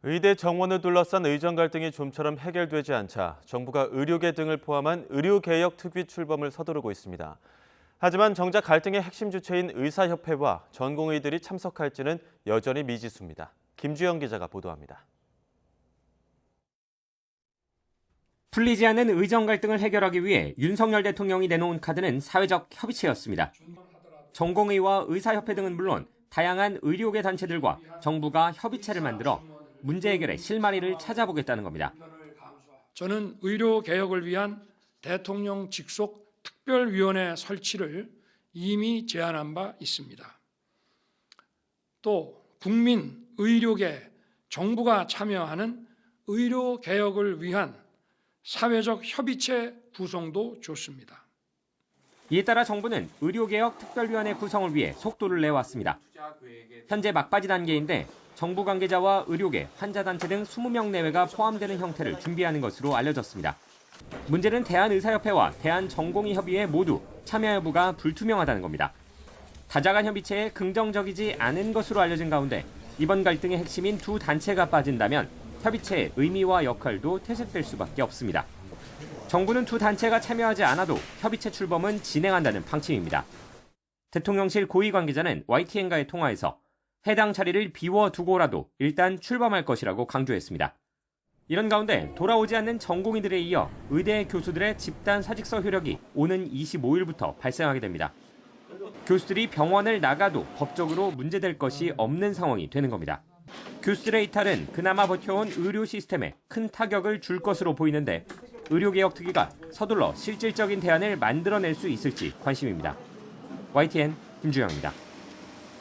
의대 정원을 둘러싼 의정 갈등이 좀처럼 해결되지 않자 정부가 의료계 등을 포함한 의료개혁 특위 출범을 서두르고 있습니다. 하지만 정작 갈등의 핵심 주체인 의사협회와 전공의들이 참석할지는 여전히 미지수입니다. 김주영 기자가 보도합니다. 풀리지 않는 의정 갈등을 해결하기 위해 윤석열 대통령이 내놓은 카드는 사회적 협의체였습니다. 전공의와 의사협회 등은 물론 다양한 의료계 단체들과 정부가 협의체를 만들어 문제 해결의 실마리를 찾아보겠다는 겁니다. 저는 의료개혁을 위한 대통령 직속 특별위원회 설치를 이미 제안한 바 있습니다. 또 국민, 의료계, 정부가 참여하는 의료개혁을 위한 사회적 협의체 구성도 좋습니다. 이에 따라 정부는 의료개혁 특별위원회 구성을 위해 속도를 내왔습니다. 현재 막바지 단계인데 정부 관계자와 의료계, 환자단체 등 20명 내외가 포함되는 형태를 준비하는 것으로 알려졌습니다. 문제는 대한의사협회와 대한전공의협의회 모두 참여 여부가 불투명하다는 겁니다. 다자간 협의체에 긍정적이지 않은 것으로 알려진 가운데 이번 갈등의 핵심인 두 단체가 빠진다면 협의체의 의미와 역할도 퇴색될 수밖에 없습니다. 정부는 두 단체가 참여하지 않아도 협의체 출범은 진행한다는 방침입니다. 대통령실 고위 관계자는 YTN과의 통화에서 해당 자리를 비워두고라도 일단 출범할 것이라고 강조했습니다. 이런 가운데 돌아오지 않는 전공의들에 이어 의대 교수들의 집단 사직서 효력이 오는 25일부터 발생하게 됩니다. 교수들이 병원을 나가도 법적으로 문제될 것이 없는 상황이 되는 겁니다. 교수들의 이탈은 그나마 버텨온 의료 시스템에 큰 타격을 줄 것으로 보이는데 의료개혁 특위가 서둘러 실질적인 대안을 만들어낼 수 있을지 관심입니다. YTN 김주영입니다.